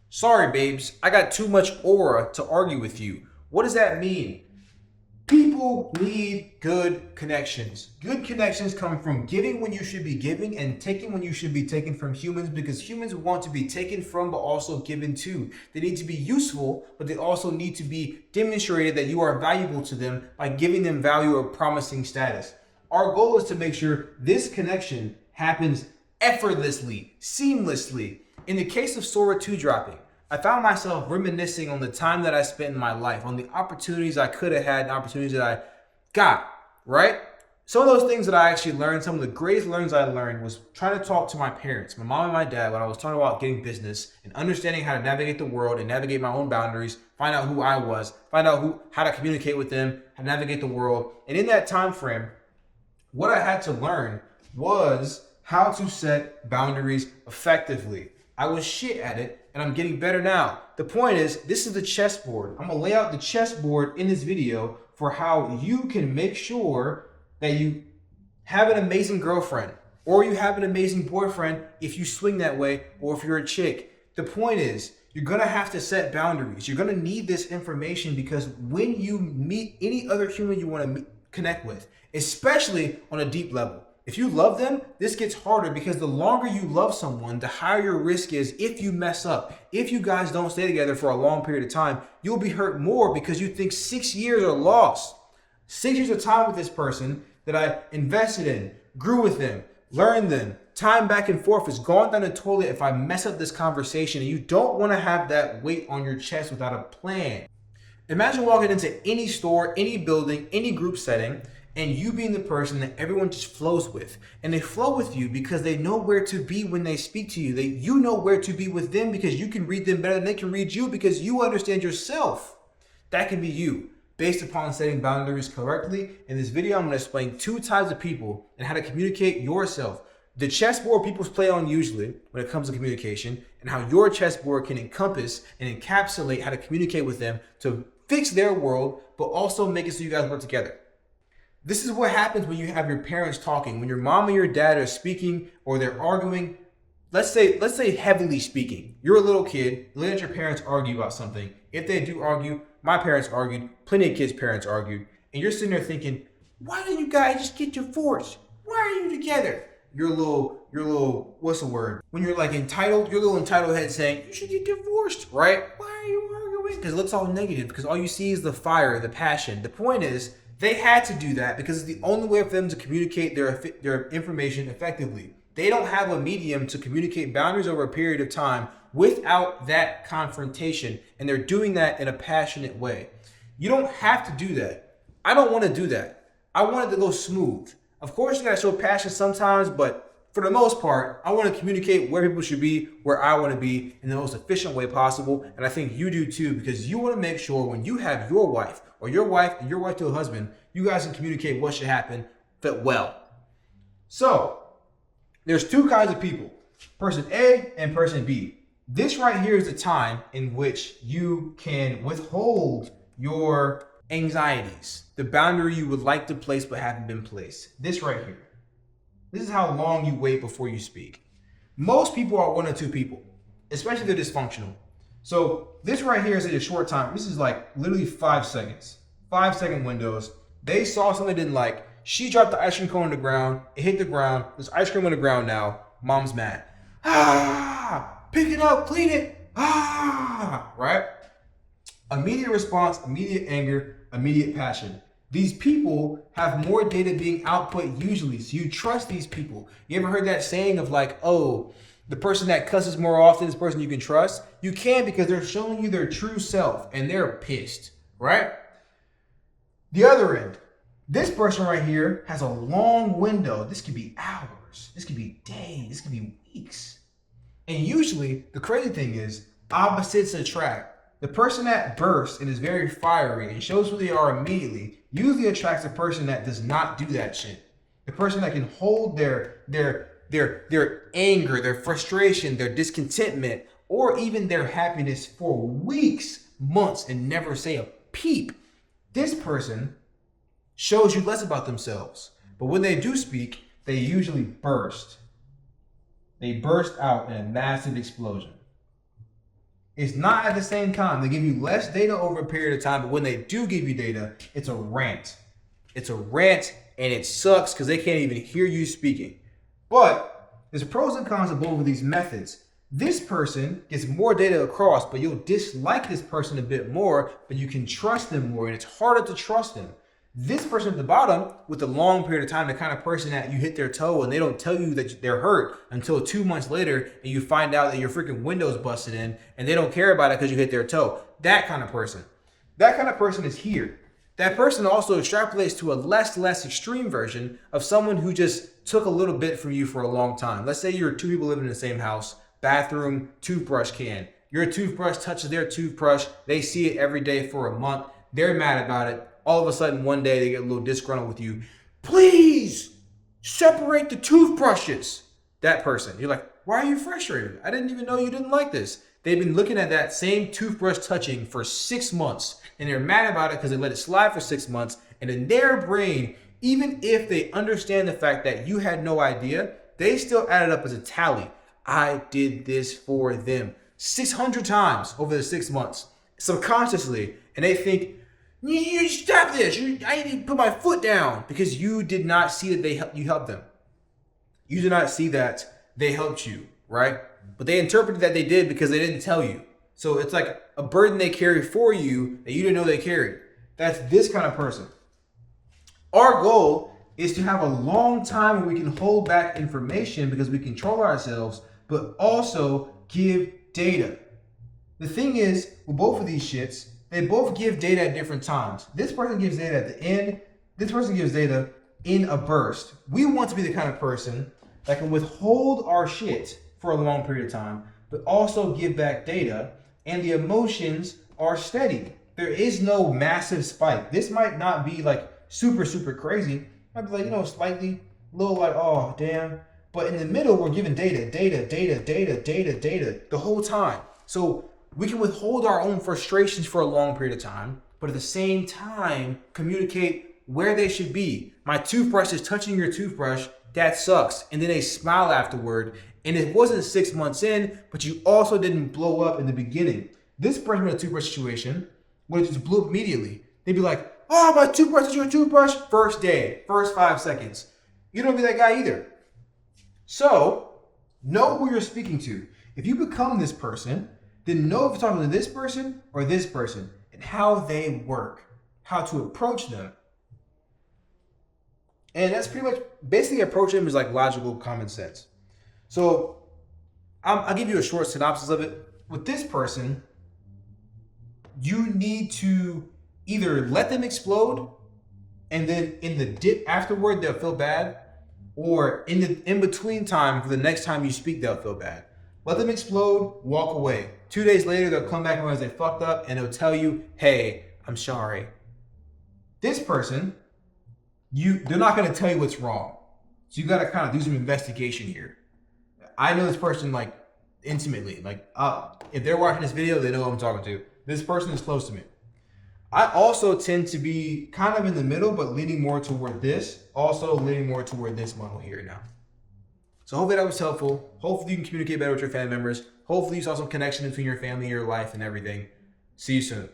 Sorry, babes, I got too much aura to argue with you. What does that mean? People need good connections. Good connections come from giving when you should be giving and taking when you should be taken from humans, because humans want to be taken from but also given to. They need to be useful, but they also need to be demonstrated that you are valuable to them by giving them value or promising status. Our goal is to make sure this connection happens effortlessly, seamlessly. In the case of Sora 2 dropping, I found myself reminiscing on the time that I spent in my life, on the opportunities I could have had, and opportunities that I got, right? Some of those things that I actually learned, some of the greatest learnings I learned was trying to talk to my parents, my mom and my dad, when I was talking about getting business and understanding how to navigate the world and navigate my own boundaries, find out who I was, find out how to communicate with them, how to navigate the world. And in that time frame, what I had to learn was how to set boundaries effectively. I was shit at it, and I'm getting better now. The point is, this is the chessboard. I'm gonna lay out the chessboard in this video for how you can make sure that you have an amazing girlfriend or you have an amazing boyfriend if you swing that way, or if you're a chick. The point is, you're gonna have to set boundaries. You're gonna need this information because when you meet any other human you wanna connect with, especially on a deep level, if you love them, this gets harder because the longer you love someone, the higher your risk is if you mess up. If you guys don't stay together for a long period of time, you'll be hurt more because you think 6 years are lost. 6 years of time with this person that I invested in, grew with them, learned them, time back and forth is gone down the toilet if I mess up this conversation, and you don't want to have that weight on your chest without a plan. Imagine walking into any store, any building, any group setting, and you being the person that everyone just flows with. And they flow with you because they know where to be when they speak to you. You know where to be with them because you can read them better than they can read you because you understand yourself. That can be you, based upon setting boundaries correctly. In this video, I'm going to explain 2 types of people and how to communicate yourself. The chessboard people play on usually when it comes to communication, and how your chessboard can encompass and encapsulate how to communicate with them to fix their world, but also make it so you guys work together. This is what happens when you have your parents talking. When your mom and your dad are speaking or they're arguing, let's say heavily speaking. You're a little kid, you let your parents argue about something. If they do argue, my parents argued, plenty of kids' parents argued, and you're sitting there thinking, why don't you guys just get divorced? Why are you together? You're a little, what's the word? When you're like entitled, your little entitled head saying, you should get divorced, right? Why are you arguing? Because it looks all negative, because all you see is the fire, the passion. The point is, they had to do that because it's the only way for them to communicate their information effectively. They don't have a medium to communicate boundaries over a period of time without that confrontation, and they're doing that in a passionate way. You don't have to do that. I don't want to do that. I want it to go smooth. Of course, you gotta show passion sometimes, but for the most part, I want to communicate where people should be, where I want to be, in the most efficient way possible. And I think you do too, because you want to make sure when you have your wife or your wife and your wife to a husband, you guys can communicate what should happen fit well. So there's 2 kinds of people, person A and person B. This right here is the time in which you can withhold your anxieties, the boundary you would like to place but haven't been placed. This right here. This is how long you wait before you speak. Most people are 1 or 2 people, especially if they're dysfunctional. So this right here is at a short time. This is like literally 5 seconds, 5-second windows. They saw something they didn't like. She dropped the ice cream cone on the ground. It hit the ground. There's ice cream on the ground now. Mom's mad. Pick it up, clean it. Right? Immediate response, immediate anger, immediate passion. These people have more data being output usually, so you trust these people. You ever heard that saying of like, oh, the person that cusses more often is the person you can trust? You can, because they're showing you their true self and they're pissed, right? The other end, this person right here has a long window. This could be hours, this could be days, this could be weeks. And usually, the crazy thing is, opposites attract. The person that bursts and is very fiery and shows who they are immediately usually attracts a person that does not do that shit. The person that can hold their anger, their frustration, their discontentment, or even their happiness for weeks, months, and never say a peep. This person shows you less about themselves. But when they do speak, they usually burst. They burst out in a massive explosion. It's not at the same time. They give you less data over a period of time, but when they do give you data, it's a rant. It's a rant, and it sucks because they can't even hear you speaking. But there's pros and cons of both of these methods. This person gets more data across, but you'll dislike this person a bit more, but you can trust them more, and it's harder to trust them. This person at the bottom, with a long period of time, the kind of person that you hit their toe and they don't tell you that they're hurt until 2 months later, and you find out that your freaking window's busted in, and they don't care about it because you hit their toe. That kind of person. That kind of person is here. That person also extrapolates to a less extreme version of someone who just took a little bit from you for a long time. Let's say you're two people living in the same house, bathroom, toothbrush can. Your toothbrush touches their toothbrush. They see it every day for a month. They're mad about it. All of a sudden, one day, they get a little disgruntled with you. Please separate the toothbrushes. That person. You're like, why are you frustrated? I didn't even know you didn't like this. They've been looking at that same toothbrush touching for 6 months, and they're mad about it because they let it slide for 6 months. And in their brain, even if they understand the fact that you had no idea, they still add it up as a tally. I did this for them 600 times over the 6 months, subconsciously. And they think, you stop this. I need to put my foot down, because you did not see that you helped them. You did not see that they helped you, right? But they interpreted that they did because they didn't tell you. So it's like a burden they carry for you that you didn't know they carried. That's this kind of person. Our goal is to have a long time where we can hold back information because we control ourselves, but also give data. The thing is, with both of these shits, they both give data at different times. This person gives data at the end. This person gives data in a burst. We want to be the kind of person that can withhold our shit for a long period of time, but also give back data, and the emotions are steady. There is no massive spike. This might not be like super crazy. It might be like, slightly, little like, oh, damn. But in the middle, we're giving data the whole time. So we can withhold our own frustrations for a long period of time, but at the same time, communicate where they should be. My toothbrush is touching your toothbrush. That sucks. And then they smile afterward. And it wasn't 6 months in, but you also didn't blow up in the beginning. This person with a toothbrush situation would have just blew up immediately. They'd be like, oh, my toothbrush is your toothbrush. First day, first 5 seconds. You don't be that guy either. So, know who you're speaking to. If you become this person, then know if you're talking to this person or this person and how they work, how to approach them. And that's pretty much, basically approach them is like logical common sense. So I'll give you a short synopsis of it. With this person, you need to either let them explode, and then in the dip afterward, they'll feel bad, or in the in-between time, for the next time you speak, they'll feel bad. Let them explode, walk away. 2 days later, they'll come back and realize they fucked up, and they'll tell you, hey, I'm sorry. This person, they're not going to tell you what's wrong. So you got to kind of do some investigation here. I know this person like intimately. Like if they're watching this video, they know who I'm talking to. This person is close to me. I also tend to be kind of in the middle, but leaning more toward this. Also leaning more toward this model here now. So hopefully that was helpful. Hopefully you can communicate better with your family members. Hopefully you saw some connection between your family and your life and everything. See you soon.